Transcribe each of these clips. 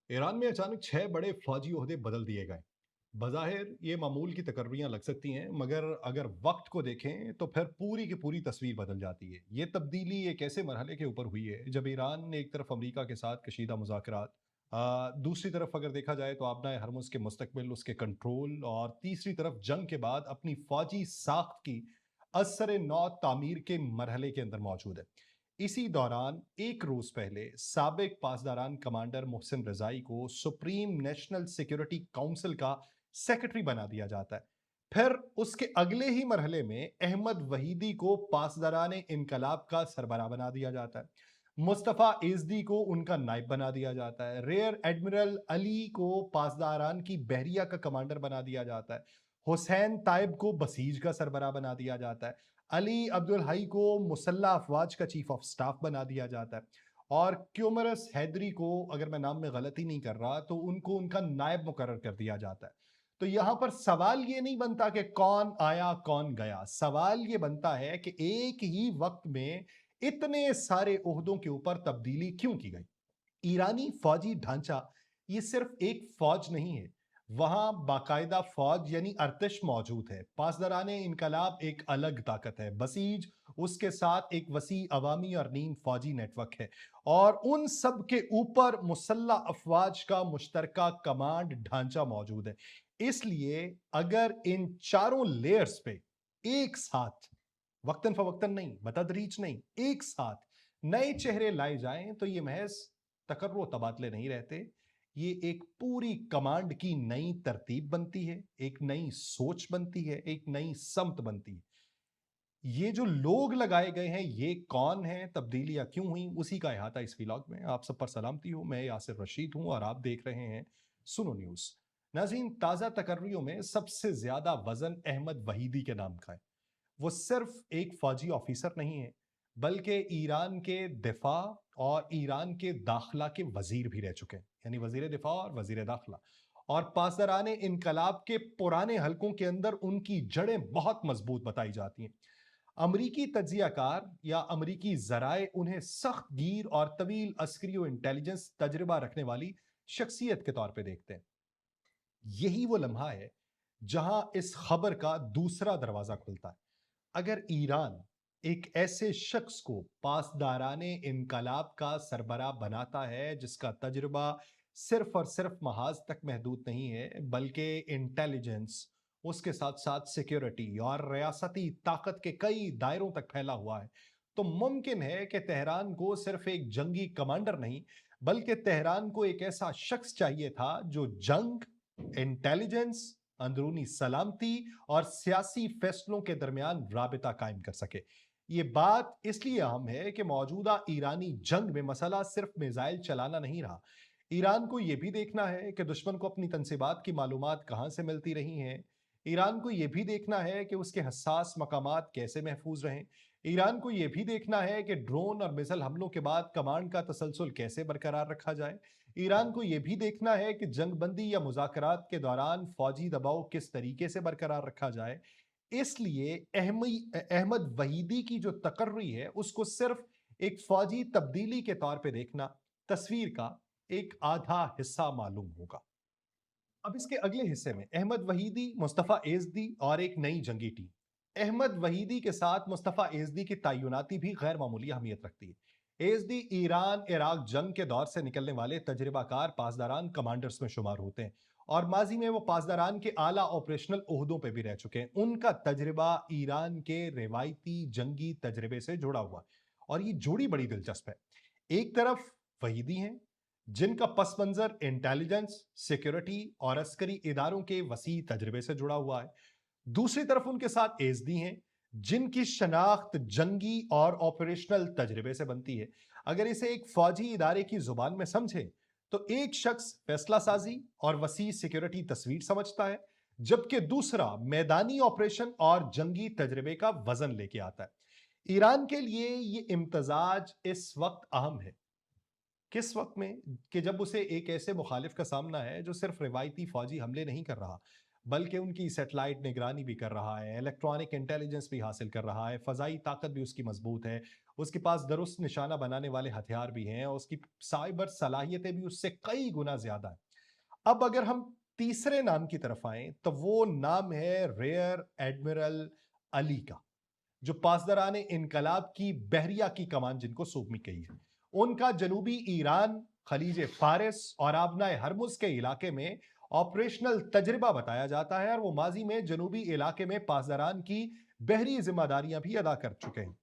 Iran में अचानक 6 बड़े फौजी ओहदे बदल दिए गए। बज़ाहिर ये मामूल की तकर्रियां लग सकती हैं, मगर अगर वक्त को देखें तो फिर पूरी की पूरी तस्वीर बदल जाती है। ये तब्दीली एक ऐसे मरहले के ऊपर हुई है जब ईरान ने एक तरफ अमेरिका के साथ कशीदा मुज़ाकरात, दूसरी तरफ अगर देखा जाए तो आबनाए हरमुज़ के मुस्तकबिल, उसके कंट्रोल, और तीसरी तरफ जंग के बाद अपनी फौजी साख्त की असर नौ तामीर के मरहले के अंदर मौजूद है। इसी दौरान एक रोज पहले साबिक पासदारान कमांडर मोहसिन रजाई को सुप्रीम नेशनल सिक्योरिटी काउंसिल का सेक्रेटरी बना दिया जाता है। फिर उसके अगले ही मरहले में अहमद वहीदी को पासदारान इनकलाब का सरबराह बना दिया जाता है। मुस्तफ़ा एजदी को उनका नायब बना दिया जाता है। रेयर एडमिरल अली को पासदारान की बहरिया का कमांडर बना दिया जाता है। हुसैन ताइब को बसीज का सरबराह बना दिया जाता है। अली अब्दुल हई को मुसल्ला अफवाज का चीफ ऑफ स्टाफ बना दिया जाता है। और क्यूमरस हैदरी को, अगर मैं नाम में गलती नहीं कर रहा, तो उनको उनका नायब मुकर्रर कर दिया जाता है। तो यहां पर सवाल ये नहीं बनता कि कौन आया कौन गया, सवाल ये बनता है कि एक ही वक्त में इतने सारे ओहदों के ऊपर तब्दीली क्यों की गई। ईरानी फौजी ढांचा ये सिर्फ एक फौज नहीं है, वहां बाकायदा फौज यानी अर्तिश मौजूद है। पासदारान इनकलाब एक अलग ताकत है, बसीज उसके साथ एक वसी अवामी और नीम फौजी नेटवर्क है, और उन सब के ऊपर मुसल्ला अफवाज का मुश्तरका कमांड ढांचा मौजूद है। इसलिए अगर इन चारों लेयर्स पे एक साथ, वक्तन फवक्तन नहीं, बतदरीज नहीं, एक साथ नए चेहरे लाए जाएं तो ये महज तकर्रो तबादले नहीं रहते, ये एक पूरी कमांड की नई तरतीब बनती है, एक नई सोच बनती है, एक नई समत बनती है। ये जो लोग लगाए गए हैं, ये कौन है, तब्दीलियां क्यों हुई, उसी का अहाता इस व्लॉग में। आप सब पर सलामती हो, मैं यासिर रशीद हूं और आप देख रहे हैं सुनो न्यूज। नाज़रीन, ताज़ा तकर्रियों में सबसे ज्यादा वजन अहमद वहीदी के नाम का है। वो सिर्फ एक फौजी ऑफिसर नहीं है, बल्कि ईरान के दिफा और ईरान के दाखिला के वजीर भी रह चुके हैं, यानी वजीर दिफा और वजीर दाखिला। और पासदारान इनकलाब के पुराने हलकों के अंदर उनकी जड़ें बहुत मजबूत बताई जाती हैं। अमरीकी तज्जियाकार या अमरीकी जराए उन्हें सख्त गिर और तवील अस्करी और इंटेलिजेंस तजर्बा रखने वाली शख्सियत के तौर पर देखते हैं। यही वो लम्हा है जहां इस खबर का दूसरा दरवाजा खुलता है। अगर ईरान एक ऐसे शख्स को पासदाराने इनकलाब का सरबराह बनाता है जिसका तजुर्बा सिर्फ और सिर्फ महाज तक महदूद नहीं है, बल्कि इंटेलिजेंस, उसके साथ साथ सिक्योरिटी और रियासती ताकत के कई दायरों तक फैला हुआ है, तो मुमकिन है कि तेहरान को सिर्फ एक जंगी कमांडर नहीं, बल्कि तेहरान को एक ऐसा शख्स चाहिए था जो जंग, इंटेलिजेंस, अंदरूनी सलामती और सियासी फैसलों के दरमियान राबिता कायम कर सके। ये बात इसलिए अहम है कि मौजूदा ईरानी जंग में मसला सिर्फ मिसाइल चलाना नहीं रहा। ईरान को यह भी देखना है कि दुश्मन को अपनी तनसीबात की मालूमात कहां से मिलती रही हैं। ईरान को यह भी देखना है कि उसके हसास मकामात कैसे महफूज रहें। ईरान को यह भी देखना है कि ड्रोन और मिसाइल हमलों के बाद कमांड का तसलसल कैसे बरकरार रखा जाए। ईरान को यह भी देखना है कि जंगबंदी या मुज़ाकरात के दौरान फौजी दबाव किस तरीके से बरकरार रखा जाए। इसलिए अहमद वहीदी की जो तकर्री है, उसको सिर्फ एक फौजी तब्दीली के तौर पे देखना तस्वीर का एक आधा हिस्सा मालूम होगा। अब इसके अगले हिस्से में अहमद वहीदी, मुस्तफ़ा एजदी और एक नई जंगी टीम। अहमद वहीदी के साथ मुस्तफ़ा एजदी की तैनाती भी गैर मामूली अहमियत रखती है। एजदी ईरान इराक जंग के दौर से निकलने वाले तजर्बाकार पासदारान कमांडर्स में शुमार होते हैं, और माजी में वो पासदारान के आला ऑपरेशनल ओहदों पर भी रह चुके हैं। उनका तजर्बा ईरान के रिवायती जंगी तजर्बे से जुड़ा हुआ है, और ये जोड़ी बड़ी दिलचस्प है। एक तरफ वहीदी हैं जिनका पस मंजर इंटेलिजेंस, सिक्योरिटी और अस्करी इदारों के वसी तजर्बे से जुड़ा हुआ है। दूसरी तरफ उनके साथ एजदी हैं जिनकी शनाख्त जंगी और ऑपरेशनल तजर्बे से बनती है। अगर इसे एक फौजी इदारे की जुबान में समझे तो एक शख्स फैसला साजी और वसी सिक्योरिटी तस्वीर समझता है, जबकि दूसरा मैदानी ऑपरेशन और जंगी तजर्बे का वजन लेके आता है। ईरान के लिए ये इम्तजाज इस वक्त अहम है। किस वक्त में? कि जब उसे एक ऐसे मुखालिफ का सामना है जो सिर्फ रिवायती फौजी हमले नहीं कर रहा, बल्कि उनकी सैटेलाइट निगरानी भी कर रहा है, इलेक्ट्रॉनिक इंटेलिजेंस भी हासिल कर रहा है, फ़ज़ाई ताकत भी उसकी मजबूत है, उसके पास दुरुस्त निशाना बनाने वाले हथियार भी हैं और उसकी साइबर सलाहियतें भी उससे कई गुना ज़्यादा हैं। अब अगर हम तीसरे नाम की तरफ आएँ, तो वो नाम है रियर एडमिरल अली का, जो पासदारान इनकलाब की बहरिया की कमान जिनको सौंपी गई है। उनका जनूबी ईरान, खलीज फारिस और आबनाए हरमुज के इलाके में ऑपरेशनल तजर्बा बताया जाता है और वो माजी में जनूबी इलाके में पासदारान की बहरी जिम्मेदारियां भी अदा कर चुके हैं।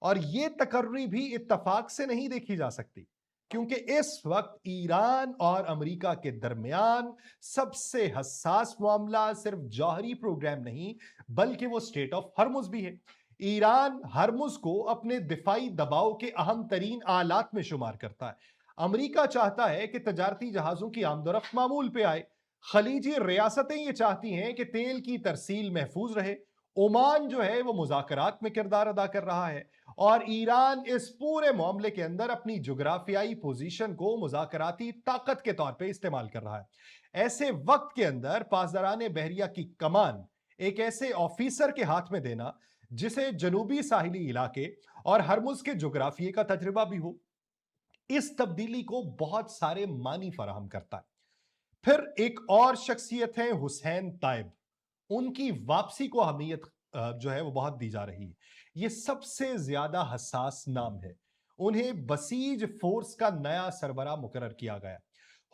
और ये तकर्री भी इत्तफाक से नहीं देखी जा सकती, क्योंकि इस वक्त ईरान और अमेरिका के दरमियान सबसे हसास मामला सिर्फ जौहरी प्रोग्राम नहीं, बल्कि वो स्टेट ऑफ हरमुज भी है। ईरान हरमुज को अपने दिफाई दबाव के अहम तरीन आलात में शुमार करता है। अमेरिका चाहता है कि तजारती जहाजों की आमदोरफ्त मामूल पे आए। खलीजी रियासतें ये चाहती हैं कि तेल की तरसील महफूज रहे। ओमान जो है वो मुज़ाकरात में किरदार अदा कर रहा है और ईरान इस पूरे मामले के अंदर अपनी जोग्राफियाई पोजीशन को मुज़ाकराती ताकत के तौर पे इस्तेमाल कर रहा है। ऐसे वक्त के अंदर पासदारान बहरिया की कमान एक ऐसे ऑफिसर के हाथ में देना जिसे जनूबी साहिली इलाके और हरमुज के जोग्राफिये का तजुर्बा भी हो, इस तब्दीली को बहुत सारे मानी फराहम करता है। फिर एक और शख्सियत है हुसैन ताइब। उनकी वापसी को अहमियत जो है वो बहुत दी जा रही है। ये सबसे ज्यादा हसास नाम है। उन्हें बसीज फोर्स का नया सरबराह मुकर्रर किया गया।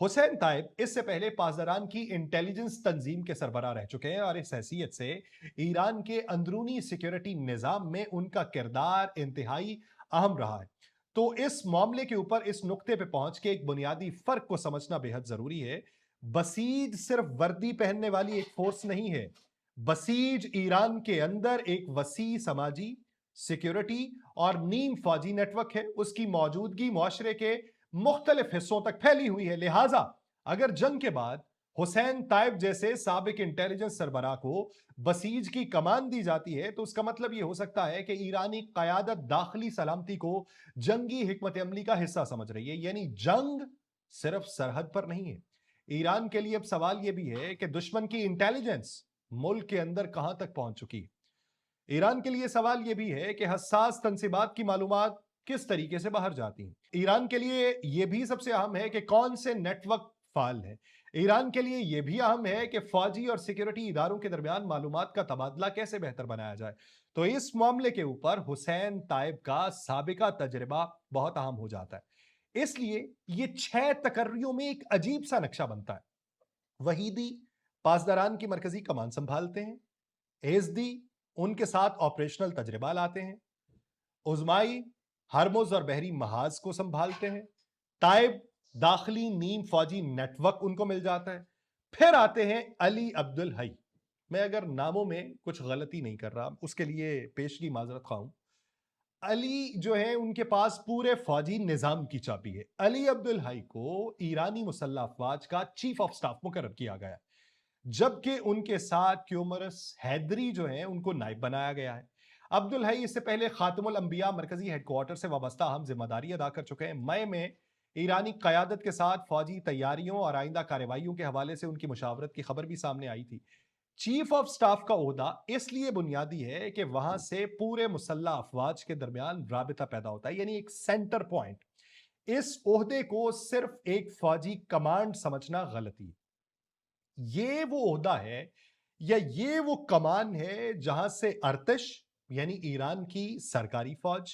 हुसैन ताइब इससे पहले पासदारान की इंटेलिजेंस तंजीम के सरबराह रह चुके हैं और इस हैसियत से ईरान के अंदरूनी सिक्योरिटी निजाम में उनका किरदार इंतहाई अहम रहा है। तो इस मामले के ऊपर इस नुक्ते पे पहुंच के एक बुनियादी फर्क को समझना बेहद जरूरी है। बसीज सिर्फ वर्दी पहनने वाली एक फोर्स नहीं है। बसीज ईरान के अंदर एक वसी समाजी, सिक्योरिटी और नीम फौजी नेटवर्क है। उसकी मौजूदगी मुआशरे के मुख्तलिफ हिस्सों तक फैली हुई है। लिहाजा अगर जंग के बाद हुसैन ताइब जैसे साबिक इंटेलिजेंस सरबराह को बसीज की कमान दी जाती है, तो उसका मतलब यह हो सकता है कि ईरानी कयादत दाखिली सलामती को जंगी हिकमत अमली का हिस्सा समझ रही है। यानी जंग सिर्फ सरहद पर नहीं है। ईरान के लिए अब सवाल यह भी है कि दुश्मन की इंटेलिजेंस मुल्क के अंदर कहां तक पहुंच चुकी है। ईरान के लिए सवाल यह भी है कि हसास तंसीबात की मालूमात किस तरीके से बाहर जाती हैं। ईरान के लिए यह भी सबसे अहम है कि कौन से नेटवर्क फाल है। ईरान के लिए यह भी अहम है कि फौजी और सिक्योरिटी इदारों के दरमियान मालूमात का तबादला कैसे बेहतर बनाया जाए। तो इस मामले के ऊपर हुसैन ताइब का साबिका तजर्बा बहुत अहम हो जाता है। इसलिए यह 6 तकर्रियों में एक अजीब सा नक्शा बनता है। वहीदी पासदारान की मरकजी कमान संभालते हैं। एजदी उनके साथ ऑपरेशनल तजर्बा लाते हैं। उजमाई हरमुज और बहरी महाज को संभालते हैं। ताइब दाखिली नीम फौजी नेटवर्क उनको मिल जाता है। फिर आते हैं अली अब्दुल हई। मैं अगर नामों में कुछ गलती नहीं कर रहा, उसके लिए पेशगी माजरत खा हूं। अली जो है उनके पास पूरे फौजी निजाम की चाबी है। अली अब्दुल हई को ईरानी मुसल्लह अफवाज का चीफ ऑफ स्टाफ मुकर्रर किया गया, जबकि उनके साथ क्यूमरस हैदरी जो है उनको नायब बनाया गया है। अब्दुल हई इससे पहले खातमुल अंबिया मरकजी हेडक्वार्टर से वाबस्ता अहम जिम्मेदारी अदा कर चुके हैं। मई में ईरानी कयादत के साथ फौजी तैयारियों और आइंदा कार्रवाइयों के हवाले से उनकी मुशावरत की खबर भी सामने आई थी। चीफ ऑफ स्टाफ का ओहदा इसलिए बुनियादी है कि वहां से पूरे मुसल्लह अफवाज के दरमियान राबिता पैदा होता है, यानी एक सेंटर पॉइंट। इस ओहदे को सिर्फ एक फौजी कमांड समझना गलती है। ये वो ओहदा है या ये वो कमान है जहां से अर्तिश यानी ईरान की सरकारी फौज,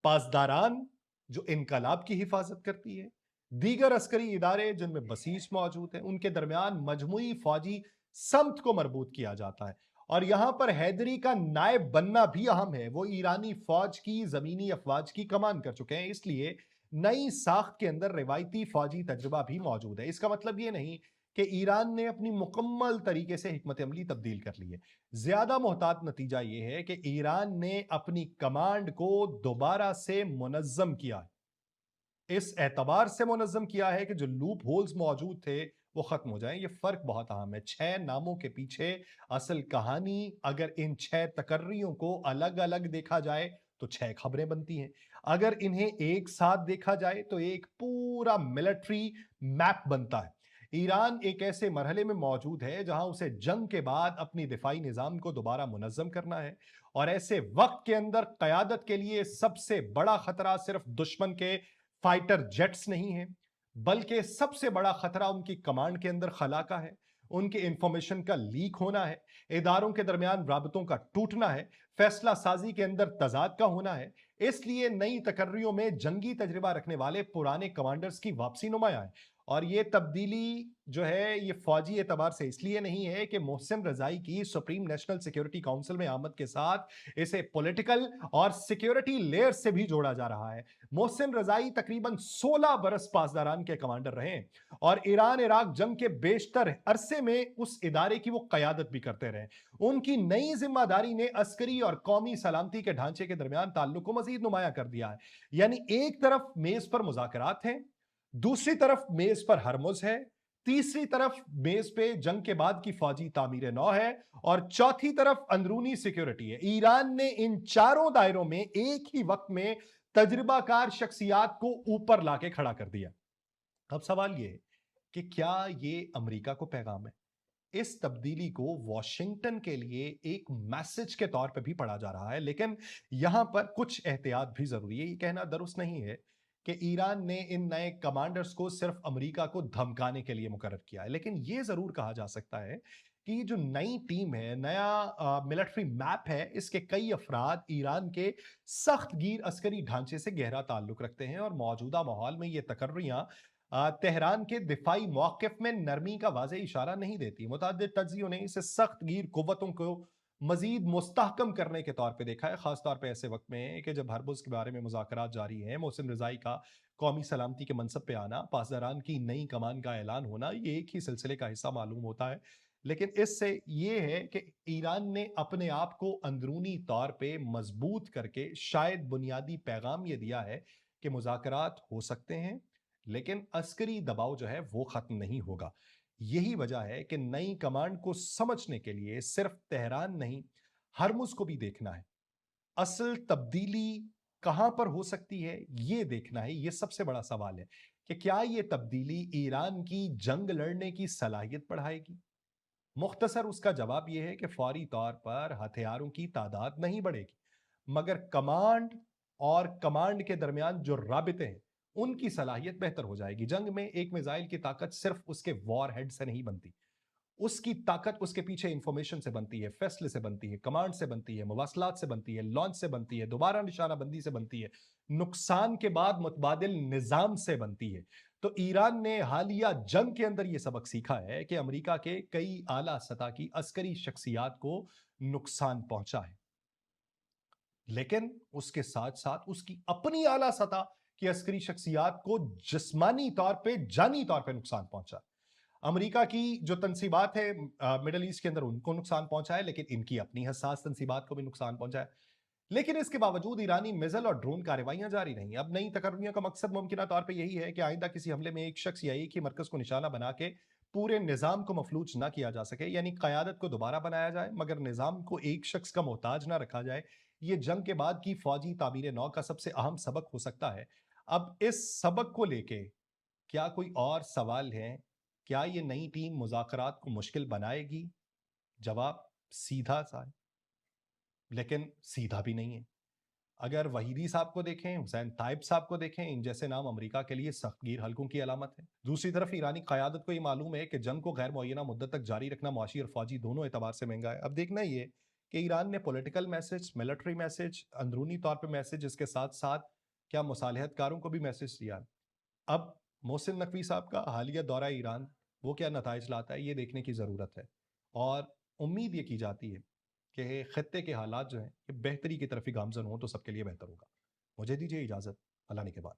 पासदारान जो इनकलाब की हिफाजत करती है, दीगर अस्करी इदारे जिनमें बसीज मौजूद है, उनके दरमियान मजमुई फौजी समत को मरबूत किया जाता है। और यहां पर हैदरी का नायब बनना भी अहम है। वो ईरानी फौज की जमीनी अफवाज की कमान कर चुके हैं, इसलिए नई साख्त के अंदर रिवायती फौजी तजुर्बा भी मौजूद है। इसका मतलब ये नहीं कि ईरान ने अपनी मुकम्मल तरीके से हिकमत अमली तब्दील कर ली है। ज्यादा मोहतात नतीजा यह है कि ईरान ने अपनी कमांड को दोबारा से मुनज्जम किया है। इस एतबार से मुनज्जम किया है कि जो लूप होल्स मौजूद थे वो खत्म हो जाएं। ये फर्क बहुत अहम है। 6 नामों के पीछे असल कहानी, अगर इन 6 तकर्रियों को अलग अलग देखा जाए तो 6 खबरें बनती हैं। अगर इन्हें एक साथ देखा जाए तो एक पूरा मिलिट्री मैप बनता है। ایران ایک ایسے مرحلے میں موجود ہے جہاں اسے جنگ کے بعد اپنی دفاعی نظام کو دوبارہ منظم کرنا ہے، اور ایسے وقت کے اندر قیادت کے لیے سب سے بڑا خطرہ صرف دشمن کے فائٹر جیٹس نہیں ہے، بلکہ سب سے بڑا خطرہ ان کی کمانڈ کے اندر خلا کا ہے، ان کے انفارمیشن کا لیک ہونا ہے، اداروں کے درمیان رابطوں کا ٹوٹنا ہے، فیصلہ سازی کے اندر تضاد کا ہونا ہے۔ اس لیے نئی تقرریوں میں جنگی تجربہ رکھنے والے پرانے کمانڈرز کی واپسی نمایاں ہے، اور یہ تبدیلی جو ہے یہ فوجی اعتبار سے اس لیے نہیں ہے کہ محسن رضائی کی سپریم نیشنل سیکیورٹی کونسل میں آمد کے ساتھ اسے پولیٹیکل اور سیکیورٹی لیئر سے بھی جوڑا جا رہا ہے۔ محسن رضائی تقریباً 16 برس پاسداران کے کمانڈر رہے ہیں، اور ایران عراق جنگ کے بیشتر عرصے میں اس ادارے کی وہ قیادت بھی کرتے رہے۔ ان کی نئی ذمہ داری نے عسکری اور قومی سلامتی کے ڈھانچے کے درمیان تعلق کو مزید نمایاں کر دیا ہے۔ یعنی ایک طرف میز پر مذاکرات ہیں، دوسری طرف میز پر ہرمز ہے، تیسری طرف میز پہ جنگ کے بعد کی فوجی تعمیر نو ہے، اور چوتھی طرف اندرونی سیکیورٹی ہے۔ ایران نے ان چاروں دائروں میں ایک ہی وقت میں تجربہ کار شخصیات کو اوپر لا کے کھڑا کر دیا۔ اب سوال یہ ہے کہ کیا یہ امریکہ کو پیغام ہے؟ اس تبدیلی کو واشنگٹن کے لیے ایک میسج کے طور پہ بھی پڑھا جا رہا ہے، لیکن یہاں پر کچھ احتیاط بھی ضروری ہے۔ یہ کہنا درست نہیں ہے کہ ایران نے ان نئے کمانڈرز کو صرف امریکہ کو دھمکانے کے لیے مقرر کیا ہے، لیکن یہ ضرور کہا جا سکتا ہے کہ یہ جو نئی ٹیم ہے، نیا ملٹری میپ ہے، اس کے کئی افراد ایران کے سخت گیر عسکری ڈھانچے سے گہرا تعلق رکھتے ہیں، اور موجودہ ماحول میں یہ تقرریاں تہران کے دفاعی موقف میں نرمی کا واضح اشارہ نہیں دیتی۔ متعدد تجزیوں نے اسے سخت گیر قوتوں کو مزید مستحکم کرنے کے طور پہ دیکھا ہے، خاص طور پہ ایسے وقت میں کہ جب ہرمز کے بارے میں مذاکرات جاری ہیں، محسن رضائی کا قومی سلامتی کے منصب پہ آنا، پاسداران کی نئی کمان کا اعلان ہونا، یہ ایک ہی سلسلے کا حصہ معلوم ہوتا ہے۔ لیکن اس سے یہ ہے کہ ایران نے اپنے آپ کو اندرونی طور پہ مضبوط کر کے شاید بنیادی پیغام یہ دیا ہے کہ مذاکرات ہو سکتے ہیں، لیکن عسکری دباؤ جو ہے وہ ختم نہیں ہوگا۔ یہی وجہ ہے کہ نئی کمانڈ کو سمجھنے کے لیے صرف تہران نہیں، ہرمز کو بھی دیکھنا ہے۔ اصل تبدیلی کہاں پر ہو سکتی ہے یہ دیکھنا ہے۔ یہ سب سے بڑا سوال ہے کہ کیا یہ تبدیلی ایران کی جنگ لڑنے کی صلاحیت بڑھائے گی؟ مختصر اس کا جواب یہ ہے کہ فوری طور پر ہتھیاروں کی تعداد نہیں بڑھے گی، مگر کمانڈ اور کمانڈ کے درمیان جو رابطے ہیں ان کی صلاحیت بہتر ہو جائے گی۔ جنگ میں ایک میزائل کی طاقت صرف اس کے وار ہیڈ سے نہیں بنتی، اس کی طاقت اس کے پیچھے انفارمیشن سے بنتی ہے، فیصلے سے بنتی ہے، کمانڈ سے بنتی ہے، مواصلات سے بنتی ہے، لانچ سے بنتی ہے، دوبارہ نشانہ بندی سے بنتی ہے، نقصان کے بعد متبادل نظام سے بنتی ہے۔ تو ایران نے حالیہ جنگ کے اندر یہ سبق سیکھا ہے کہ امریکہ کے کئی اعلیٰ سطح کی عسکری شخصیات کو نقصان پہنچا ہے، لیکن اس کے ساتھ ساتھ اس کی اپنی اعلیٰ سطح کی عسکری شخصیات کو جسمانی طور پہ، جانی طور پہ نقصان پہنچا۔ امریکہ کی جو تنصیبات ہے مڈل ایسٹ کے اندر ان کو نقصان پہنچا ہے، لیکن ان کی اپنی حساس تنصیبات کو بھی نقصان پہنچا ہے۔ لیکن اس کے باوجود ایرانی میزل اور ڈرون کارروائیاں جاری رہیں۔ اب نئی تقرریوں کا مقصد ممکنہ طور پہ یہی ہے کہ آئندہ کسی حملے میں ایک شخص یا ایک ہی مرکز کو نشانہ بنا کے پورے نظام کو مفلوج نہ کیا جا سکے، یعنی قیادت کو دوبارہ بنایا جائے مگر نظام کو ایک شخص کا محتاج نہ رکھا جائے۔ یہ جنگ کے بعد کی فوجی تعبیر نو کا سب سے اہم سبق ہو سکتا ہے۔ اب اس سبق کو لے کے کیا کوئی اور سوال ہے؟ کیا یہ نئی ٹیم مذاکرات کو مشکل بنائے گی؟ جواب سیدھا سا ہے، لیکن سیدھا بھی نہیں ہے۔ اگر وحیدی صاحب کو دیکھیں، حسین طائب صاحب کو دیکھیں، ان جیسے نام امریکہ کے لیے سخت گیر حلقوں کی علامت ہے۔ دوسری طرف ایرانی قیادت کو یہ معلوم ہے کہ جنگ کو غیر معینہ مدت تک جاری رکھنا معاشی اور فوجی دونوں اعتبار سے مہنگا ہے۔ اب دیکھنا یہ کہ ایران نے پولیٹیکل میسج، ملٹری میسج، اندرونی طور پہ میسج، اس کے ساتھ ساتھ کیا مصالحت کاروں کو بھی میسج دیا۔ اب محسن نقوی صاحب کا حالیہ دورہ ایران وہ کیا نتائج لاتا ہے یہ دیکھنے کی ضرورت ہے، اور امید یہ کی جاتی ہے کہ خطے کے حالات جو ہیں یہ بہتری کی طرف ہی گامزن ہوں تو سب کے لیے بہتر ہوگا۔ مجھے دیجیے اجازت، اللہ نے کے بعد۔